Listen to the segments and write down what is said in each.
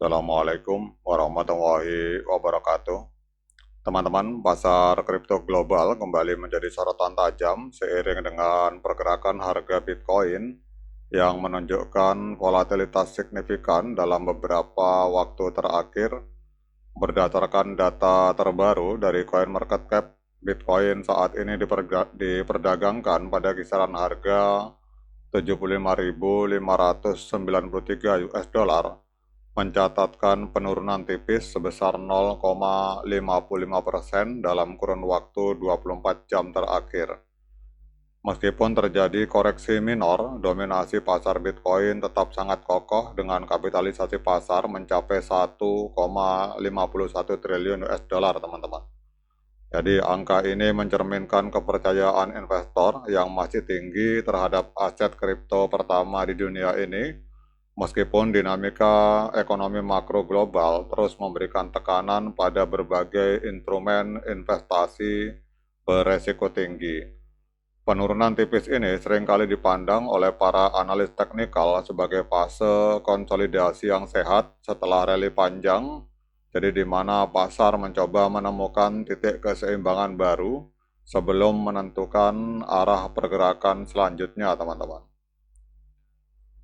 Assalamualaikum warahmatullahi wabarakatuh. Teman-teman, pasar kripto global kembali menjadi sorotan tajam seiring dengan pergerakan harga Bitcoin yang menunjukkan volatilitas signifikan dalam beberapa waktu terakhir. Berdasarkan data terbaru dari CoinMarketCap, Bitcoin saat ini diperdagangkan pada kisaran harga 75.593 US dollar, mencatatkan penurunan tipis sebesar 0,55% dalam kurun waktu 24 jam terakhir. Meskipun terjadi koreksi minor, dominasi pasar Bitcoin tetap sangat kokoh dengan kapitalisasi pasar mencapai 1,51 triliun US dollar, teman-teman. Jadi angka ini mencerminkan kepercayaan investor yang masih tinggi terhadap aset kripto pertama di dunia ini. Meskipun dinamika ekonomi makro global terus memberikan tekanan pada berbagai instrumen investasi beresiko tinggi. Penurunan tipis ini seringkali dipandang oleh para analis teknikal sebagai fase konsolidasi yang sehat setelah rally panjang, jadi di mana pasar mencoba menemukan titik keseimbangan baru sebelum menentukan arah pergerakan selanjutnya, teman-teman.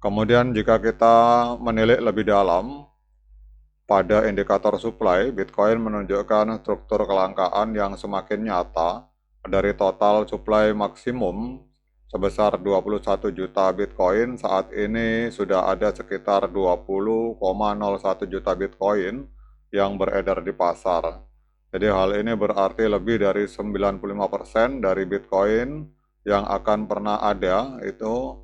Kemudian jika kita menilik lebih dalam pada indikator supply, Bitcoin menunjukkan struktur kelangkaan yang semakin nyata. Dari total supply maksimum sebesar 21 juta Bitcoin, saat ini sudah ada sekitar 20,01 juta Bitcoin yang beredar di pasar. Jadi hal ini berarti lebih dari 95% dari Bitcoin yang akan pernah ada itu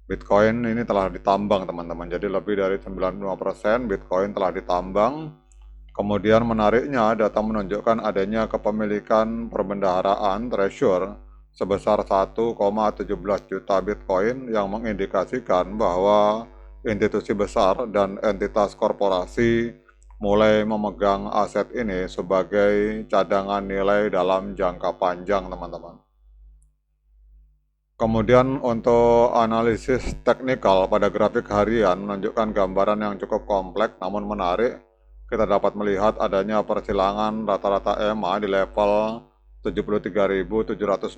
Bitcoin ini telah ditambang, teman-teman. Jadi lebih dari 95% Bitcoin telah ditambang. Kemudian menariknya, data menunjukkan adanya kepemilikan perbendaharaan treasure sebesar 1,17 juta Bitcoin yang mengindikasikan bahwa institusi besar dan entitas korporasi mulai memegang aset ini sebagai cadangan nilai dalam jangka panjang, teman-teman. Kemudian untuk analisis teknikal pada grafik harian menunjukkan gambaran yang cukup kompleks namun menarik. Kita dapat melihat adanya persilangan rata-rata EMA di level 73.761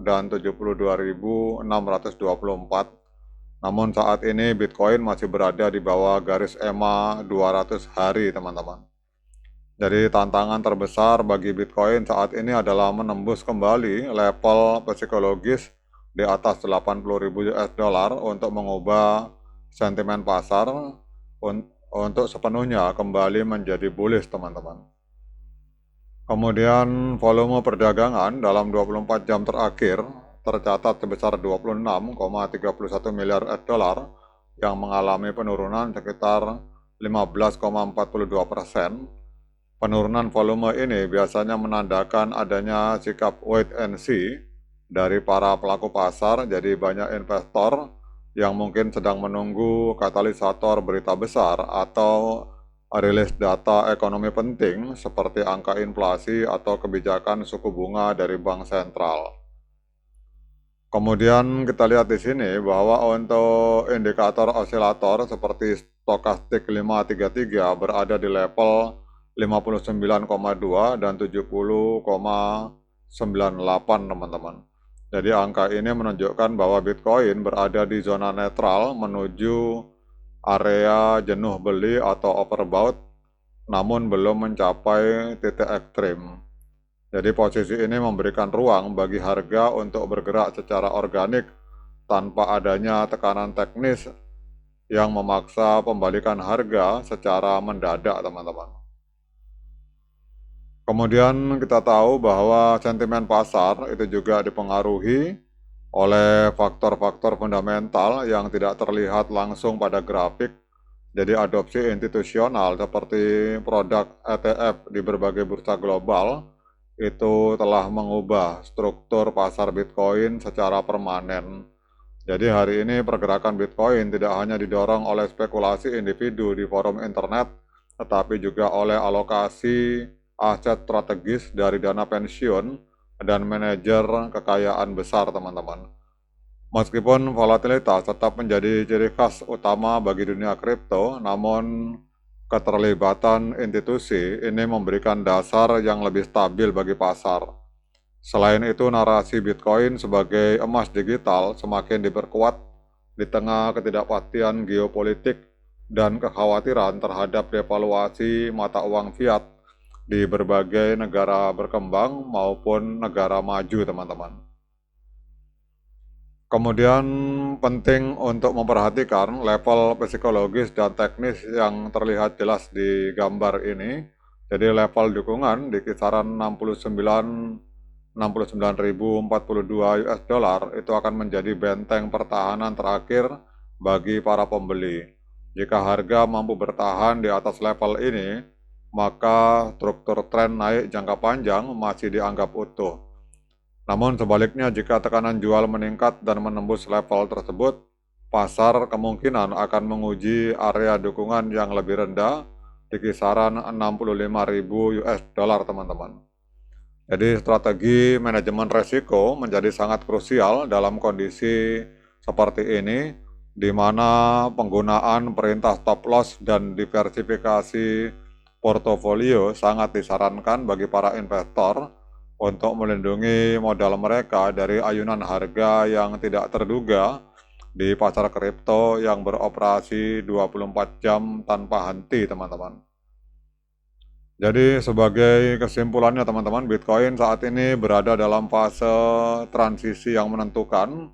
dan 72.624. Namun saat ini Bitcoin masih berada di bawah garis EMA 200 hari, teman-teman. Jadi tantangan terbesar bagi Bitcoin saat ini adalah menembus kembali level psikologis di atas 80.000 US dollar untuk mengubah sentimen pasar untuk sepenuhnya kembali menjadi bullish, teman-teman. Kemudian volume perdagangan dalam 24 jam terakhir tercatat sebesar 26,31 miliar US dollar yang mengalami penurunan sekitar 15,42%. Penurunan volume ini biasanya menandakan adanya sikap wait and see dari para pelaku pasar, jadi banyak investor yang mungkin sedang menunggu katalisator berita besar atau rilis data ekonomi penting seperti angka inflasi atau kebijakan suku bunga dari bank sentral. Kemudian kita lihat di sini bahwa untuk indikator osilator seperti stokastik 533 berada di level 59,2 dan 70,98, teman-teman. Jadi angka ini menunjukkan bahwa Bitcoin berada di zona netral menuju area jenuh beli atau overbought, namun belum mencapai titik ekstrim. Jadi posisi ini memberikan ruang bagi harga untuk bergerak secara organik tanpa adanya tekanan teknis yang memaksa pembalikan harga secara mendadak, teman-teman. Kemudian kita tahu bahwa sentimen pasar itu juga dipengaruhi oleh faktor-faktor fundamental yang tidak terlihat langsung pada grafik. Jadi adopsi institusional seperti produk ETF di berbagai bursa global itu telah mengubah struktur pasar Bitcoin secara permanen. Jadi hari ini pergerakan Bitcoin tidak hanya didorong oleh spekulasi individu di forum internet, tetapi juga oleh alokasi aset strategis dari dana pensiun dan manajer kekayaan besar, teman-teman. Meskipun volatilitas tetap menjadi ciri khas utama bagi dunia kripto, namun keterlibatan institusi ini memberikan dasar yang lebih stabil bagi pasar. Selain itu, narasi Bitcoin sebagai emas digital semakin diperkuat di tengah ketidakpastian geopolitik dan kekhawatiran terhadap devaluasi mata uang fiat di berbagai negara berkembang maupun negara maju, teman-teman. Kemudian penting untuk memperhatikan level psikologis dan teknis yang terlihat jelas di gambar ini. Jadi level dukungan di kisaran 69.042 US dollar itu akan menjadi benteng pertahanan terakhir bagi para pembeli. Jika harga mampu bertahan di atas level ini, maka struktur tren naik jangka panjang masih dianggap utuh. Namun sebaliknya, jika tekanan jual meningkat dan menembus level tersebut, pasar kemungkinan akan menguji area dukungan yang lebih rendah di kisaran 65.000 US dollar, teman-teman. Jadi strategi manajemen resiko menjadi sangat krusial dalam kondisi seperti ini, di mana penggunaan perintah stop loss dan diversifikasi portofolio sangat disarankan bagi para investor untuk melindungi modal mereka dari ayunan harga yang tidak terduga di pasar kripto yang beroperasi 24 jam tanpa henti, teman-teman. Jadi sebagai kesimpulannya, teman-teman, Bitcoin saat ini berada dalam fase transisi yang menentukan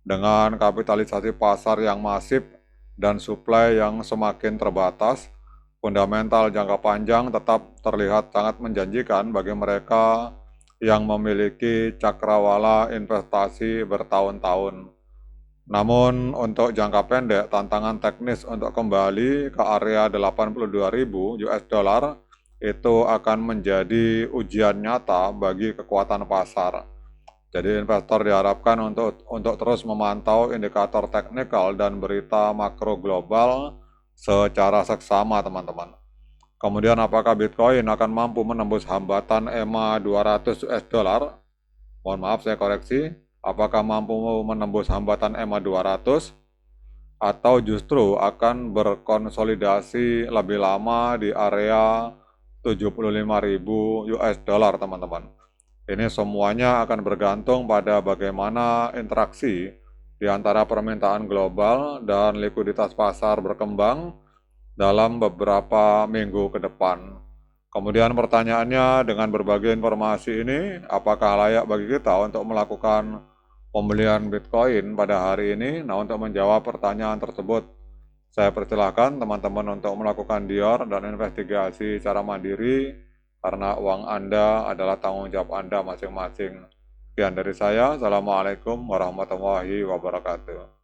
dengan kapitalisasi pasar yang masif dan supply yang semakin terbatas. Fundamental jangka panjang tetap terlihat sangat menjanjikan bagi mereka yang memiliki cakrawala investasi bertahun-tahun. Namun untuk jangka pendek, tantangan teknis untuk kembali ke area 82.000 US dollar itu akan menjadi ujian nyata bagi kekuatan pasar. Jadi investor diharapkan untuk terus memantau indikator teknikal dan berita makro global secara seksama, teman-teman. Kemudian apakah Bitcoin akan mampu menembus hambatan EMA 200 US dollar? Mohon maaf, saya koreksi. Apakah mampu menembus hambatan EMA 200 atau justru akan berkonsolidasi lebih lama di area 75.000 US dollar, teman-teman. Ini semuanya akan bergantung pada bagaimana interaksi di antara permintaan global dan likuiditas pasar berkembang dalam beberapa minggu ke depan. Kemudian pertanyaannya, dengan berbagai informasi ini, apakah layak bagi kita untuk melakukan pembelian Bitcoin pada hari ini? Nah, untuk menjawab pertanyaan tersebut, saya persilahkan teman-teman untuk melakukan dior dan investigasi secara mandiri, karena uang Anda adalah tanggung jawab Anda masing-masing. Sekian dari saya. Assalamualaikum warahmatullahi wabarakatuh.